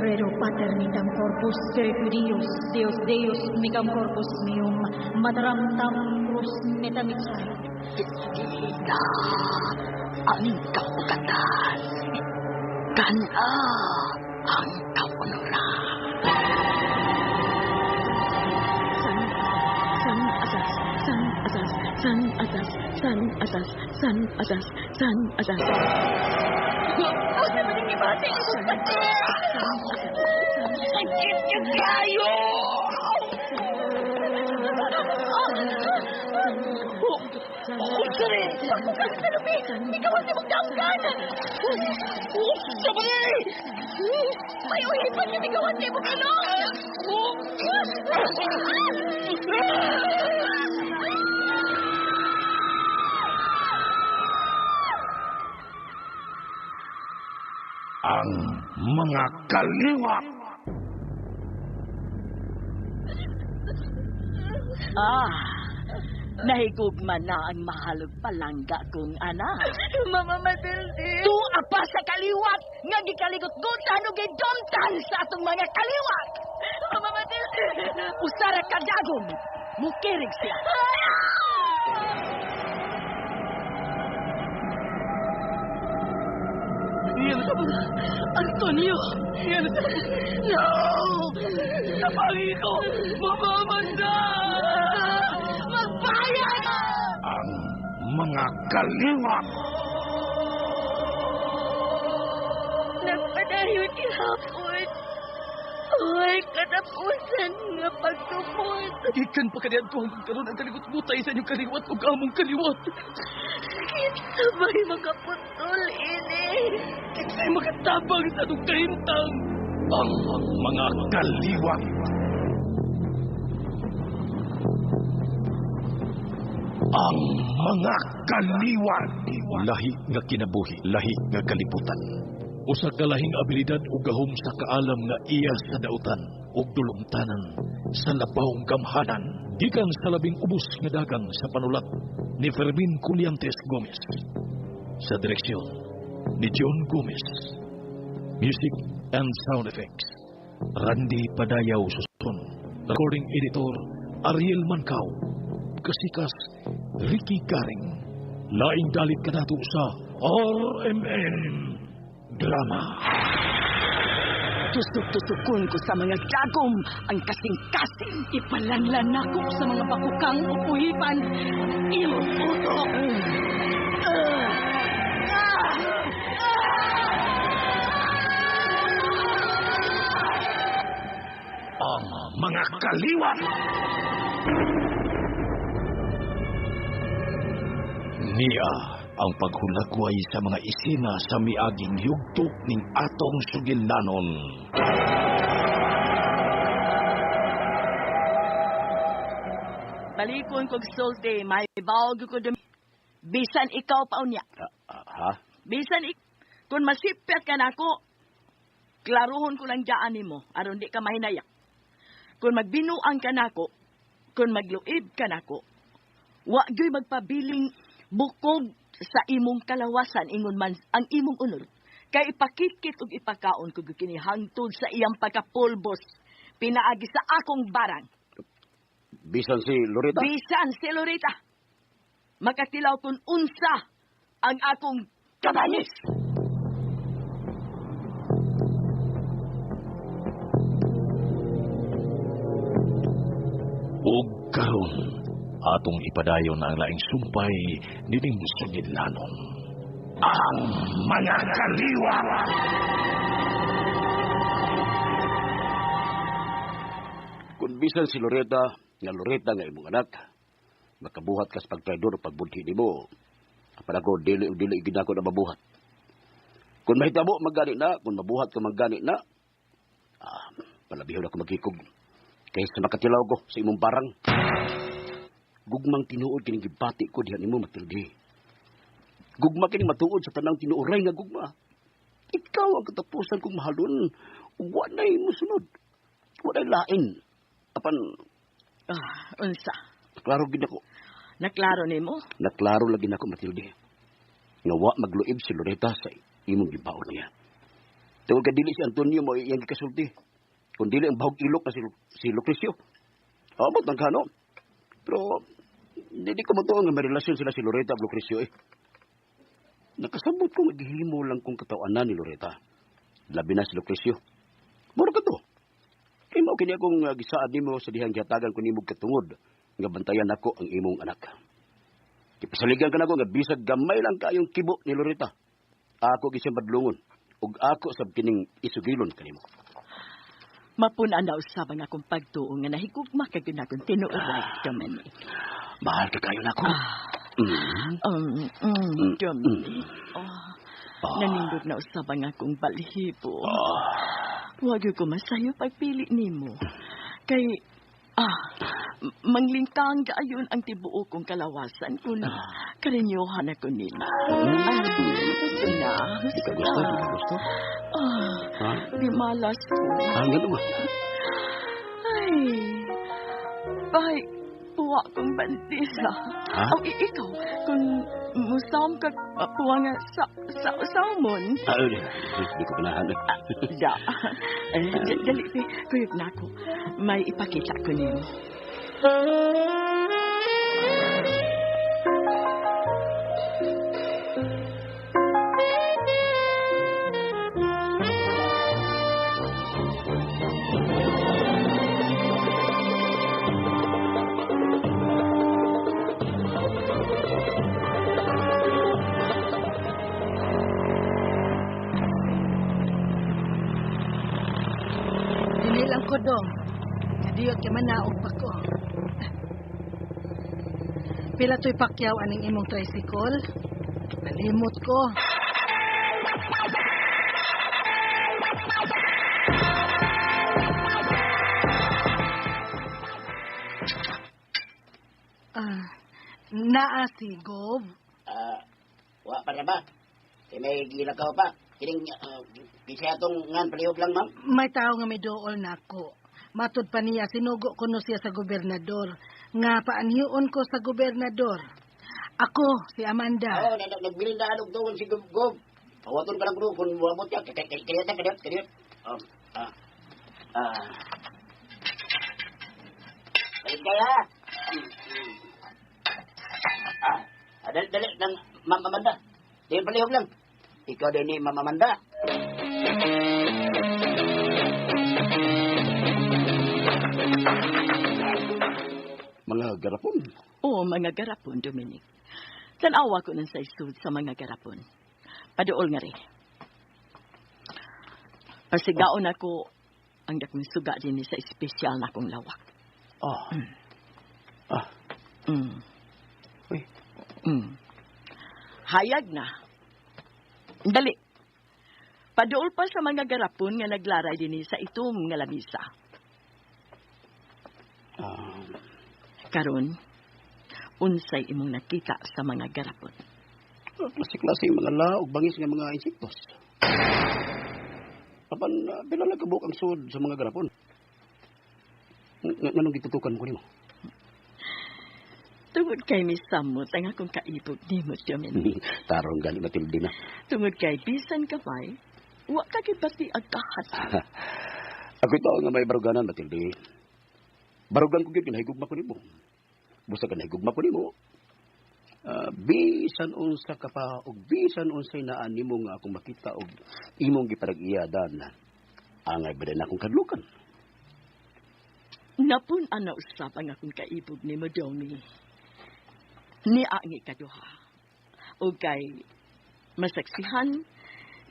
Rerum paternitam corpus Spiritus Deus Deus micam corpus meum materam tam crus metamixai. Ina, ang kapugatan. Kana ang kapunuran. San asas. Kasi maningibati ang bukati. Sakit niyo kayo! Sorry! Ikaw ang magdanggan! Sabay! May uhipan niyo ikaw ang tibok ano! Ang mga kaliwa. Nahigugman na ang mahalog palangga kong anak. Mama Matilde. Tuwa pa sa kaliwat nga gikaligot-gutan o gidumtan sa atong mga kaliwat. Mama Matilde. Usara ka dagom. Mukirig siya. Antonio! No! Napangin ko! Mamamanda! Magbayad! Ang mga kaliwa. Nagpadayo ihapon. Ay, katapusan nga pagtupon. Ikan pa kaniyan ko hanggang karoon ang kaligot butay sa inyong kaliwat o among kaliwat. Sabay makaputol, ini. Sabay makatabang sa itong kahintang. Ang mga kaliwa. Ang mga kaliwa. Lahi nga kinabuhi, lahi nga kalibutan. Usa ka lahing abilidad ug gahom sa kaalam nga iya sa dautan ug dulumtanan sa labawng gamhanan gikan sa labing ubos nga dagang sa panulat ni Fermin Culliantes Gomez. Sa direksyon ni John Gomez. Music and sound effects Randy Padayaw Susun. Recording editor Ariel Mancao. Kasikas Ricky Garing. Laing dalit kanato sa RMN Drama. Tusok-tusukon ko sa mga dagom ang kasing-kasing. Ipalanlan ako sa mga bakukang upuhipan. Iluputok. Ang mga kaliwa. Niya ang paghulagway sa mga isina sa miaging yugtok ning atong sugilanon. Balikon kog sulti, may bawag ko dumi. Bisan ikaw pa unya. Ha? Bisan kung masipyat ka na ako, klaruhon ko lang dyan nimo, aron di ka mahinayak. Kung magbinuang ka na ako, kung magluib ka na ako, wa gyoy magpabiling bukog sa imong kalawasan ingon man ang imong unod. Kay ipakikit ug ipakaon ko kini hangtod sa iyang pagkapulbos pinaagi sa akong barang. Bisan si Loretta? Bisan si Loretta. Makatilaw kung unsa ang akong kabanis. Ug karon atong ipadayon ang laing sumpay nining sugilanon. Ang mga kaliwa. Kung bisan si Loretta nga imong anak, makabuhat ka sa pagtraidor o pagbudhi nimo. Apan ako, dili ginako na mabuhat. Kung mahitabo, magani na. Kung mabuhat ka magani na, palabihon ako maghikog. Kaysa makatilaw ko sa imong barang. Gugmang tinuod kining gibati ko diha nimo Matilde. Gugma kining matuod sa tanang tinuoray nga gugma. Ikaw ang katapusan kong mahalon. Wa nay mosunod. Wa nay lain. Apan Unsa? Naklaro gid ako. Naklaro nimo? Naklaro lagi nako Matilde. Nga wa magluib si Loretta sa imong gibaon niya. Tungod ka dili si Antonio mo iyang gikasulti. Kung dili ang bahog ilok na si Lucrecio. Amot ng kano. Pero, hindi ko matuon nga may relasyon sila si Loretta at Lucrecio eh. Nakasabot ko maghihimo lang kung katawanan ni Loretta. Labi na si Lucrecio. Mura ka to. Kaya mo kini akong gisaad nimo sa dihang gihatagan ko nimog katungod nga bantayan ako ang imong anak. Kipasaligan ka na ko nga bisag gamay lang kayong kibo ni Loretta. Ako gisang madlungon ug ako sab kining isugilon kanimo. Mapuna na usab ang akong pagtuo nga nahigugma kag akong tinuoray, Dominic. Mahal ka kayo nako. Dominic. Nanindot na usab ang akong balhibo. Huwag ko masayo pagpili nimo. Kay, manglingkang gaayon ang tibuo kong kalawasan kung karinyohan ako nila. Gusto na. Di ka gusto? Di malas ko. Nga naman. Ay, puwa kong bandisa. Ikaw, kung musam ka puwa nga salmon. Di ko pinahan. Dali, kuyog na ako. May ipakita ko niyo. Dinilang ko dong. Kadiyot ka manaog pa ko. Pila to'y pakyaw aning imong tricycle. Nalimot ko. Naa si Gob. Wa pa na ba? Kaya may ginagawa pa. Kining, kisaya itong ngan palihog lang, ma'am? May tao nga may dool na ako. Matod pa niya, sinugo ko no siya sa gobernador. Nga paanhiyon ko sa gobernador. Ako, si Amanda. Oo, nagbilin na anong doon si Gob. Pawaton ka lang bro, kung buwabot ka. Kadiyot. Balik kaya. Dali, ng Amanda. Di palihog lang. Ikaw din ni Mama Amanda. Mga garapon. Oo, mga garapon, Dominic. Tanawa ko ng sa istud sa mga garapon. Paduol nga rin. Pasigaon ako ang dakong suga din sa espesyal na akong lawak. Uy. Hayag na. Dali. Paduol pa sa mga garapon nga naglaray din sa itom nga labisa. Karon, unsay imong nakita sa mga garapon? Klase-klase mga laog bangis nga mga insektos. Apan, pinalagabok ang sud sa mga garapon. Anong gitutukan ko nimo? Tungod kay misamot ang akong kaibog ni mo, Dominic. Tarong gali Matilde na. Tungod kay bisan kamay, wa ka kibati agkahat. Ako ito nga may baruganan, Matilde. Barugan ko gyud kinahigugma ko nimo. Busa ka nahigugma ko nimo. Bisan unsa ka pa og bisan unsay naa nimo nga akong makita og imong giparag-iyadan. Angay ba na akong kadlukan. Napun ana usab ang akong kaibog ni mo, Domi. Niangi kaduha. O kay masaksihan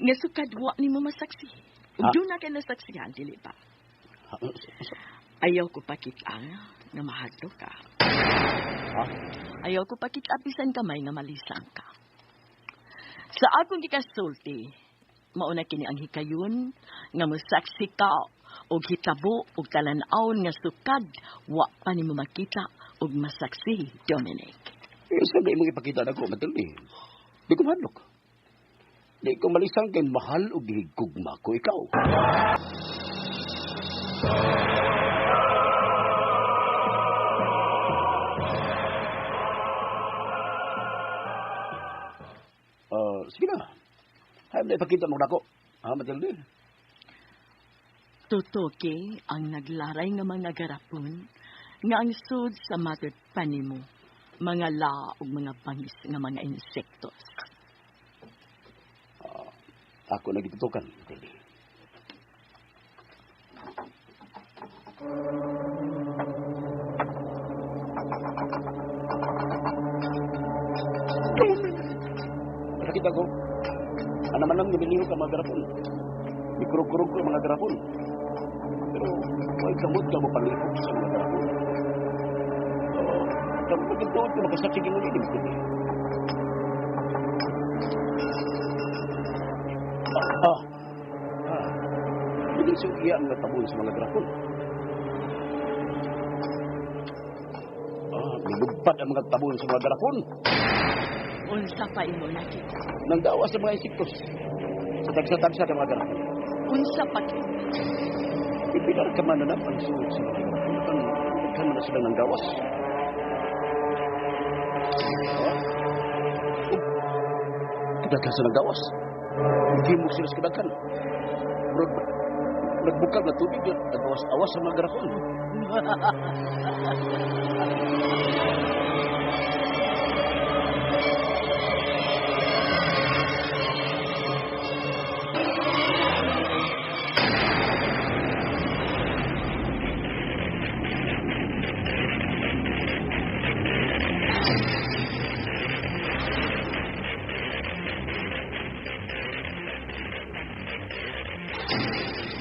nga sukadwa ni mo masaksi. Ug doon na kay nasaksihan, dili ba? Ayaw ko pakita nga mahadlo ka. Ayaw ko pakita bisan kamay nga malisang ka. Sa akong gikasulti, mauna kini ang hikayon nga mosaksi ka og hitabo og talan-aon nga sukad wa pa nimo makita og masaksi, Dominic. Sabi mo ipakita na ko, Matilde. Di ko mahadlok. Di ko malisang kay mahal o gihigugma ko ikaw. Sige na. Hayam na ipakita mo na ko. Matilde. Tutuki ang naglaray nga mga garapon nga ang sud sa matod panimo, mga la ug mga bangis nga mga insektos. Ako na gitutukan, Matilde. Nakita ko, naman lang nililiho ka mga garapon. Mikurog-kurog ko mga garapon. Pero, may kamot ka mo palipok sa mga garapon. Kamu pagkatuot ko makasaksigin mo rin, Matilde. Hindi siya ang natabon sa mga garapon. Nilugpad ang mga tabon sa mga garapon. Unsa pa imo nakita? Nang dawas sa mga insektos. Sa tagsa-tagsa ng mga garapon. Unsa pa kini? Ipilar ka man na ang sulit sa mga garapon. Kan man na silang nang dawas. Kadakan sa nang dawas. Hindi mo sila sa kadakan. Nagbukag na tubig at nagawas-awas sa mga garapon.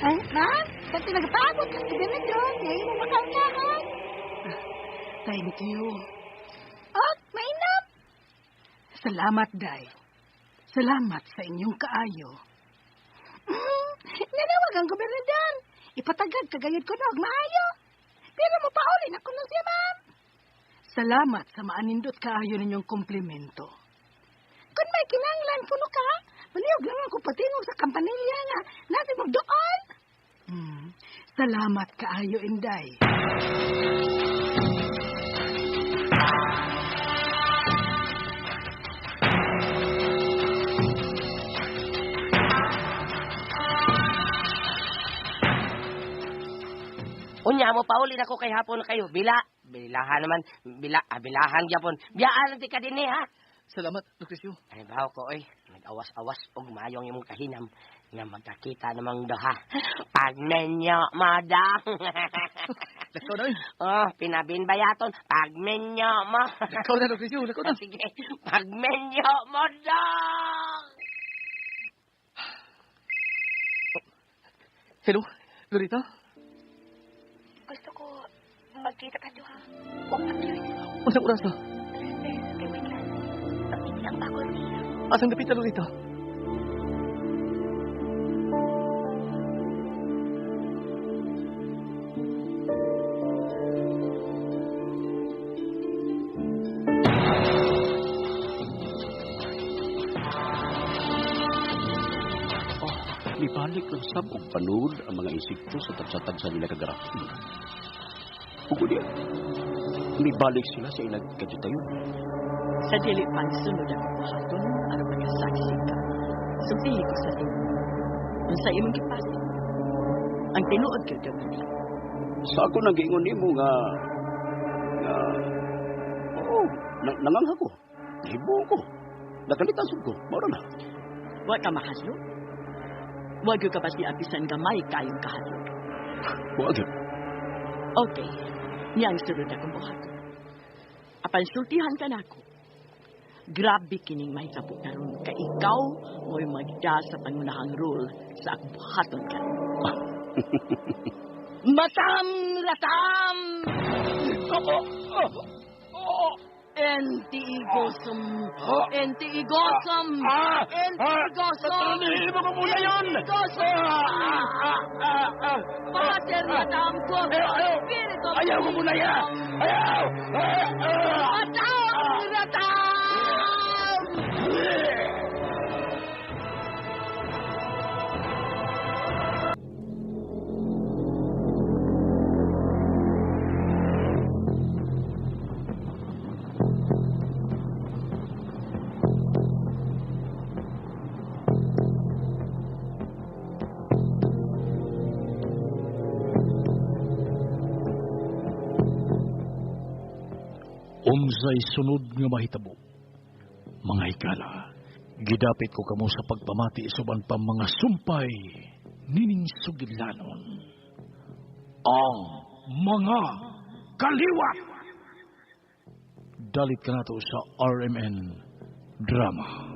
Ay, ma'am, pati nagpagod ka sa ganito. Ngayon mo makaunyahan. Thank you. Oh, mainam. Salamat, Day. Salamat sa inyong kaayo. Nanawag ang gobernador. Ipatagad kagayod ko na og maayo. Pero mo paulin ako na siya, ma'am. Salamat sa maanindot kaayo ninyong komplimento. Kung may kinanglan puno ka, maliyog lang ako patingog sa kampanilya nga natin magdoon. Salamat kaayo, Inday. Unya mo paulin ako kay hapon kayo. Bilahan naman. Bilahan gyapon. Biyaan ti ka dinhi ha. Salamat, Lucrecio. Ay bahaw ko oy. Nag-awas-awas og mayong imong kahinam nga magkakita namang duha. Pagmenyo mo da. Lakaw na, Oh, pinabinbayaton. Pagmenyo mo. Lakaw na, Lucrecio. Lakaw na. Sige. Pagmenyo mo da. Hello, Lorita? Gusto ko magkita ka doon, ha? Huwag na kayo. Masang oras na? Kay wait lang. Pag-ini lang ba ako niya? Asang dapit na, Lorita? Ibalik ng sabog panood ang mga insekto sa tagsa-tagsa nila kagarapon. Ugod yan, ibalik sila sa ilang kaditayon. Sa dili pagsunod ang buhaton, aron magkasaksi ka. Sumpihi ko sa imo. Unsa imong gipasig? Ang tinuod ko gawin. Sa ako nang giingon nimo nga nangang ako. Nahibo ko. Nakalitan ko. Mara na. Wa ka mahadlo? Wag ka ba si apisan gamay kayong kahadlo? Wag. Okay. Niyang sunod akong buhaton. Apan sultihan ka na ako. Grabe kining may kabuk na ron. Ka ikaw mo'y magda sa pangunahang role sa akong buhaton ka. Matam! Ratam! Enti igosum! Enti igosum! Enti igosum! Hindi mo muna yun! Pater ratam ko! Espiritu! Ayaw mo muna yan! Ayaw! Matam! Ratam! Unsay sunod nga mahitabo. Mga higala, gidapit ko kamo sa pagpamati suban pa mga sumpay nining Sugilanon. Ang mga kaliwat! Dalit ka na to sa RMN Drama.